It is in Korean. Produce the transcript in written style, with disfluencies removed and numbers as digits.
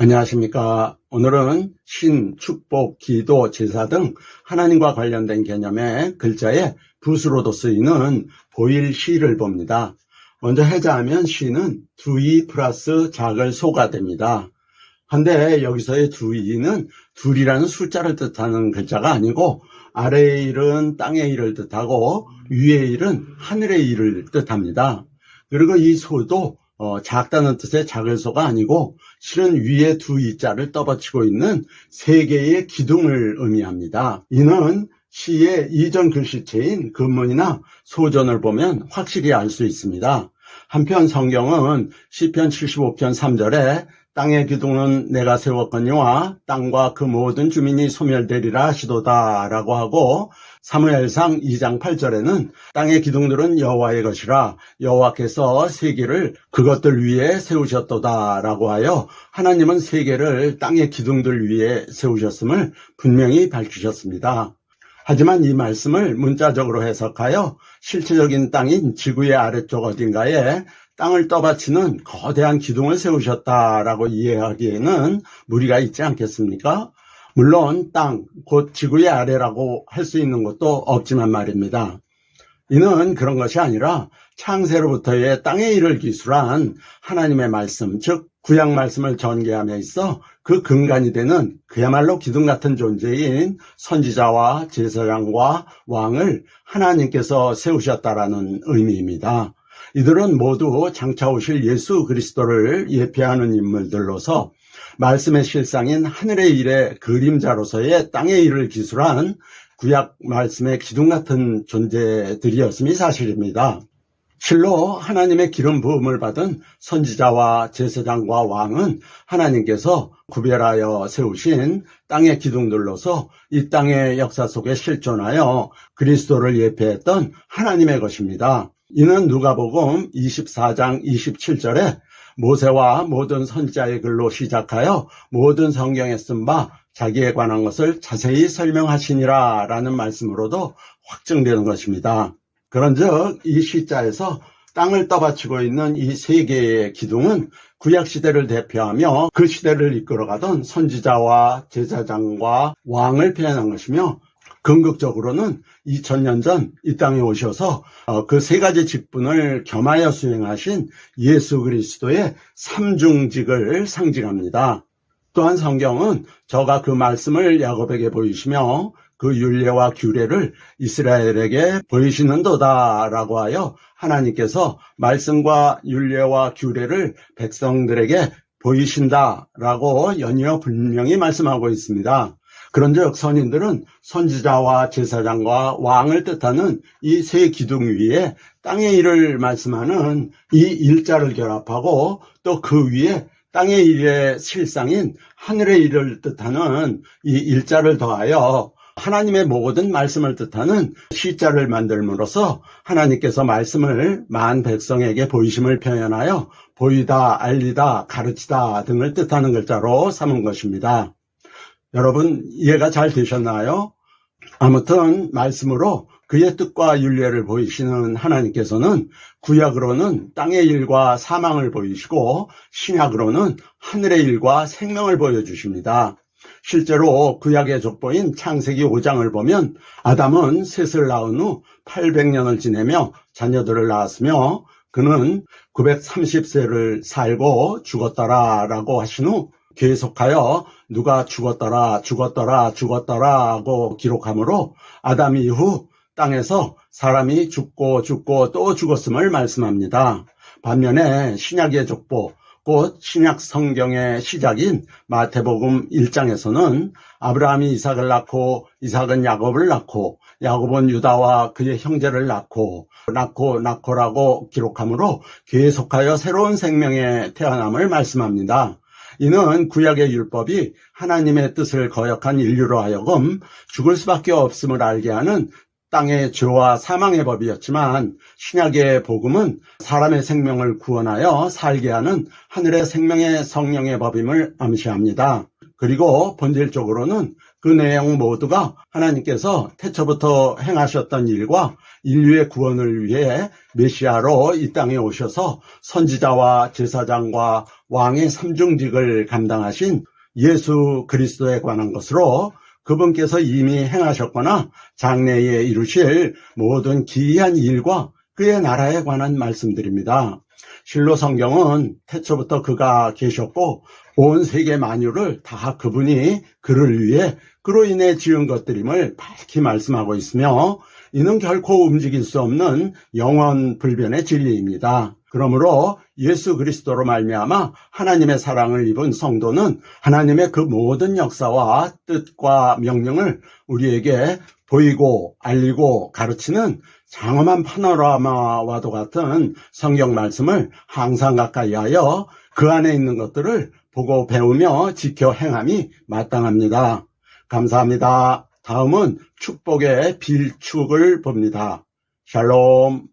안녕하십니까. 오늘은 신, 축복, 기도, 제사 등 하나님과 관련된 개념의 글자에 붓으로도 쓰이는 보일 시를 봅니다. 먼저 해자하면 시는 두이 플러스 작을 소가 됩니다. 한데 여기서의 두이는 둘이라는 숫자를 뜻하는 글자가 아니고 아래의 일은 땅의 일을 뜻하고 위의 일은 하늘의 일을 뜻합니다. 그리고 이 소도 작다는 뜻의 작을 소가 아니고 실은 위에 두 이자를 떠받치고 있는 세 개의 기둥을 의미합니다. 이는 시의 이전 글씨체인 근문이나 소전을 보면 확실히 알 수 있습니다. 한편 성경은 시편 75편 3절에 땅의 기둥은 내가 세웠거니와 땅과 그 모든 주민이 소멸되리라 하시도다 라고 하고, 사무엘상 2장 8절에는 땅의 기둥들은 여호와의 것이라 여호와께서 세계를 그것들 위에 세우셨도다 라고 하여 하나님은 세계를 땅의 기둥들 위에 세우셨음을 분명히 밝히셨습니다. 하지만 이 말씀을 문자적으로 해석하여 실체적인 땅인 지구의 아래쪽 어딘가에 땅을 떠받치는 거대한 기둥을 세우셨다라고 이해하기에는 무리가 있지 않겠습니까? 물론 땅, 곧 지구의 아래라고 할 수 있는 것도 없지만 말입니다. 이는 그런 것이 아니라 창세로부터의 땅의 일을 기술한 하나님의 말씀, 즉 구약 말씀을 전개함에 있어 그 근간이 되는 그야말로 기둥 같은 존재인 선지자와 제사장과 왕을 하나님께서 세우셨다라는 의미입니다. 이들은 모두 장차 오실 예수 그리스도를 예표하는 인물들로서 말씀의 실상인 하늘의 일의 그림자로서의 땅의 일을 기술한 구약 말씀의 기둥 같은 존재들이었음이 사실입니다. 실로 하나님의 기름 부음을 받은 선지자와 제사장과 왕은 하나님께서 구별하여 세우신 땅의 기둥들로서 이 땅의 역사 속에 실존하여 그리스도를 예표했던 하나님의 것입니다. 이는 누가복음 24장 27절에 모세와 모든 선지자의 글로 시작하여 모든 성경에 쓴 바 자기에 관한 것을 자세히 설명하시니라 라는 말씀으로도 확증되는 것입니다. 그런즉 이 시자에서 땅을 떠받치고 있는 이 세 개의 기둥은 구약시대를 대표하며 그 시대를 이끌어가던 선지자와 제사장과 왕을 표현한 것이며, 궁극적으로는 2000년 전 이 땅에 오셔서 그 세 가지 직분을 겸하여 수행하신 예수 그리스도의 삼중직을 상징합니다. 또한 성경은 저가 그 말씀을 야곱에게 보이시며 그 율례와 규례를 이스라엘에게 보이시는도다 라고 하여 하나님께서 말씀과 율례와 규례를 백성들에게 보이신다라고 연이어 분명히 말씀하고 있습니다. 그런즉 선인들은 선지자와 제사장과 왕을 뜻하는 이 세 기둥 위에 땅의 일을 말씀하는 이 일자를 결합하고 또 그 위에 땅의 일의 실상인 하늘의 일을 뜻하는 이 일자를 더하여 하나님의 모든 말씀을 뜻하는 시자를 만들므로써 하나님께서 말씀을 만 백성에게 보이심을 표현하여 보이다, 알리다, 가르치다 등을 뜻하는 글자로 삼은 것입니다. 여러분 이해가 잘 되셨나요? 아무튼 말씀으로 그의 뜻과 율례를 보이시는 하나님께서는 구약으로는 땅의 일과 사망을 보이시고 신약으로는 하늘의 일과 생명을 보여주십니다. 실제로 구약의 족보인 창세기 5장을 보면 아담은 셋을 낳은 후 800년을 지내며 자녀들을 낳았으며 그는 930세를 살고 죽었더라 라고 하신 후 계속하여 누가 죽었더라 하고 기록하므로 아담 이후 땅에서 사람이 죽고 또 죽었음을 말씀합니다. 반면에 신약의 족보, 곧 신약 성경의 시작인 마태복음 1장에서는 아브라함이 이삭을 낳고 이삭은 야곱을 낳고 야곱은 유다와 그의 형제를 낳고라고 기록하므로 계속하여 새로운 생명의 태어남을 말씀합니다. 이는 구약의 율법이 하나님의 뜻을 거역한 인류로 하여금 죽을 수밖에 없음을 알게 하는 땅의 죄와 사망의 법이었지만, 신약의 복음은 사람의 생명을 구원하여 살게 하는 하늘의 생명의 성령의 법임을 암시합니다. 그리고 본질적으로는 그 내용 모두가 하나님께서 태초부터 행하셨던 일과 인류의 구원을 위해 메시아로 이 땅에 오셔서 선지자와 제사장과 왕의 삼중직을 감당하신 예수 그리스도에 관한 것으로 그분께서 이미 행하셨거나 장래에 이루실 모든 기이한 일과 그의 나라에 관한 말씀들입니다. 실로 성경은 태초부터 그가 계셨고 온 세계 만유를 다 그분이 그를 위해 그로 인해 지은 것들임을 밝히 말씀하고 있으며 이는 결코 움직일 수 없는 영원 불변의 진리입니다. 그러므로 예수 그리스도로 말미암아 하나님의 사랑을 입은 성도는 하나님의 그 모든 역사와 뜻과 명령을 우리에게 보이고 알리고 가르치는 장엄한 파노라마와도 같은 성경 말씀을 항상 가까이 하여 그 안에 있는 것들을 보고 배우며 지켜 행함이 마땅합니다. 감사합니다. 다음은 축복의 빌축을 봅니다. 샬롬.